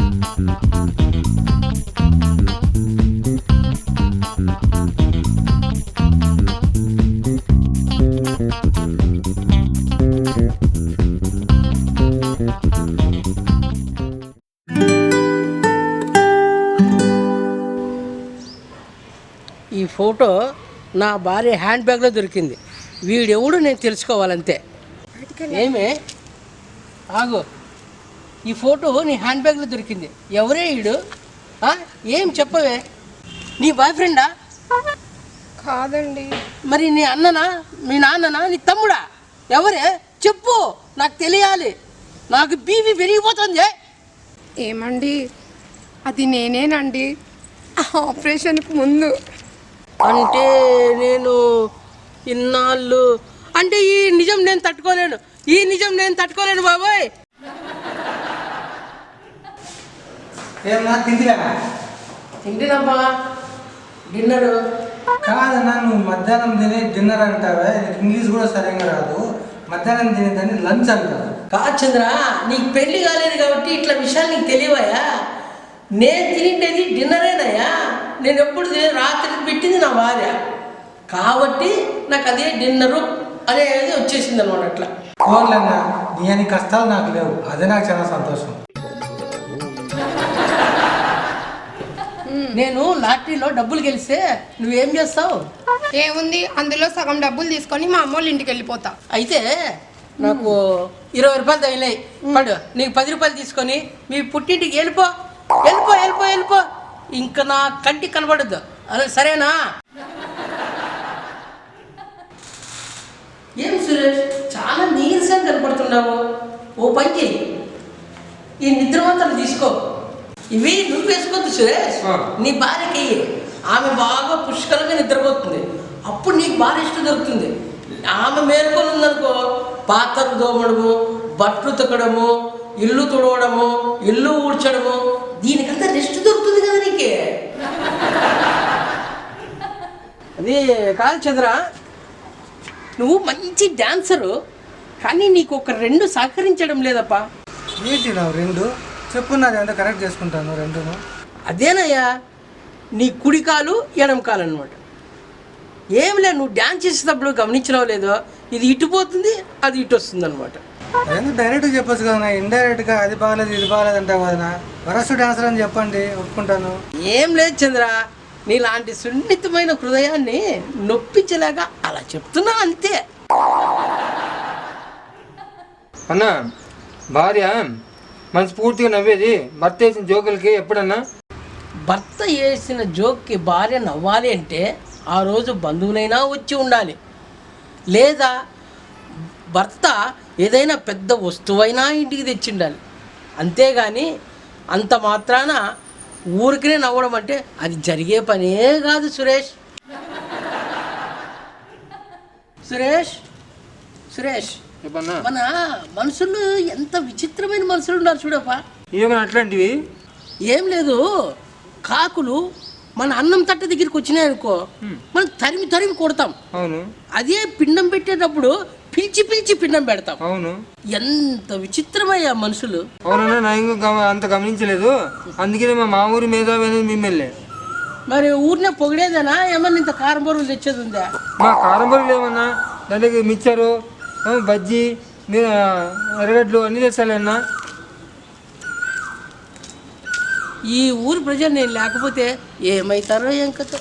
ఈ ఫోటో నా భార్య హ్యాండ్ బ్యాగ్లో దొరికింది. వీడెవడు నేను తెలుసుకోవాలంతే. ఏమే ఆగు, ఈ ఫోటో నీ హ్యాండ్ బ్యాగ్లో దొరికింది. ఎవరే వీడు? ఏం చెప్పవే? నీ బాయ్ ఫ్రెండా? కాదండి. మరి నీ అన్ననా, మీ నాన్ననా, నీ తమ్ముడా? ఎవరే చెప్పు, నాకు తెలియాలి. నాకు బీపీ పెరిగిపోతుంది. ఏమండి, అది నేనేనండి, ఆపరేషన్కి ముందు. అంటే నేను ఇన్నాళ్ళు అంటే ఈ నిజం నేను తట్టుకోలేను బాబాయ్. తింటినమ్మా డిన్నరు. కాదన్నా, నువ్వు మధ్యాహ్నం తినే డిన్నర్ అంటావే, ఇంగ్లీష్ కూడా సరిగ్గా రాదు. మధ్యాహ్నం తినేదాన్ని లంచ్ అంటారు. కాదు చంద్ర, నీకు పెళ్లి కాలేదు కాబట్టి ఇట్లా విషయాలు నీకు తెలియవా? నేను తినిండేది డిన్నరేనయ్యా. నేను ఎప్పుడు రాత్రి పెట్టింది నా భార్య కాబట్టి నాకు అదే డిన్నరు అనేది వచ్చేసింది అనమాట. అట్లా కోర్లన్నా, నీ అని కష్టాలు నాకు లేవు, అదే నాకు చాలా సంతోషం. నేను లాటరీలో డబ్బులు గెలిస్తే నువ్వేం చేస్తావు? ఏముంది, అందులో సగం డబ్బులు తీసుకొని మా అమ్మ వాళ్ళ ఇంటికి వెళ్ళిపోతా. అయితే నాకు 20 రూపాయలు తగిలాయి పడు, నీకు 10 రూపాయలు తీసుకొని మీ పుట్టింటికి వెళ్ళిపో. ఇంకా నా కంటికి కనబడద్దు, అదే సరేనా? ఏం సురేష్, చాలా నీరసంగా కనపడుతున్నావు. ఓ పని చెయ్యి, ఈ నిద్రమంతలు తీసుకో. ఇవి నువ్వు వేసుకోవద్దు సురేష్, నీ భార్యకి ఆమె బాగా పుష్కలంగా నిద్రపోతుంది. అప్పుడు నీకు బాగా ఇష్టం దొరుకుతుంది. ఆమె మేల్కొని ఉందనుకో, పాత్రలు దోమడము, బట్టలు తొక్కడము, ఇల్లు తుడవడము, ఇల్లు ఊడ్చడము, దీనికంతా రెస్ట్ దొరుకుతుంది కదా నీకే. అది కాదు చంద్ర, నువ్వు మంచి డాన్సరు, కానీ నీకు ఒక 2 సహకరించడం లేదప్పా. ఏంటి నా 2 చెప్పు, నాది ఎంత కరెక్ట్ చేసుకుంటాను 2ను. అదేనయ్యా, నీ కుడి కాలు ఎడమ కాలు అనమాట. ఏం లేదు, నువ్వు డ్యాన్స్ చేసేటప్పుడు గమనించడం లేదో, ఇది ఇటు పోతుంది, అది ఇటు వస్తుంది అనమాట. ఎందుకు డైరెక్ట్గా చెప్పొచ్చు కదా, ఇండైరెక్ట్గా అది బాగాలేదు ఇది బాగాలేదు అంటావు కదా. వరస్ట్ డాన్సర్ అని చెప్పండి, ఒప్పుకుంటాను. ఏం లేదు చంద్ర, నీలాంటి సున్నితమైన హృదయాన్ని నొప్పించలేక అలా చెప్తున్నా అంతే. అన్న, భార్య మనస్ఫూర్తిగా నవ్వేది భర్త వేసిన జోకులకి ఎప్పుడన్నా? భర్త వేసిన జోక్కి భార్య నవ్వాలి అంటే ఆ రోజు బంధువులైనా వచ్చి ఉండాలి, లేదా భర్త ఏదైనా పెద్ద వస్తువైనా ఇంటికి తెచ్చి ఉండాలి. అంతేగాని అంత మాత్రాన ఊరికినే నవ్వడం అంటే అది జరిగే పనే కాదు సురేష్. సురేష్ సురేష్ మన మనుషులు ఎంత విచిత్రమైన మనుషులు ఉన్నారు చూడప్పా. ఏమైనా అట్లాంటివి? ఏం లేదు, కాకులు మన అన్నం తట్ట దగ్గరికి వచ్చినాయనుకో, మనం తరిమి తరిమి కొడతాం. అవును. అదే పిండం పెట్టేటప్పుడు పిలిచి పిలిచి పిండం పెడతాం. అవును. ఎంత విచిత్రమయ్యా మనుషులు. అవునన్నా, నా ఇంకా అంత గమనించలేదు, అందుకనే మా ఊరి మేధావి అనేది మిమ్మల్ని. మరి ఊరినే పొగిడేదేనా, ఏమన్నా ఇంత కారం బొరువులు తెచ్చేది ఉందా? మా కారంబరులు ఏమన్నా, దానికి మిక్చరు, బజ్జీ, ఎర్రగడ్డలు అన్నీ తెచ్చాలన్నా. ఈ ఊరి ప్రజలు నేను లేకపోతే ఏమవుతారో ఏం కథ.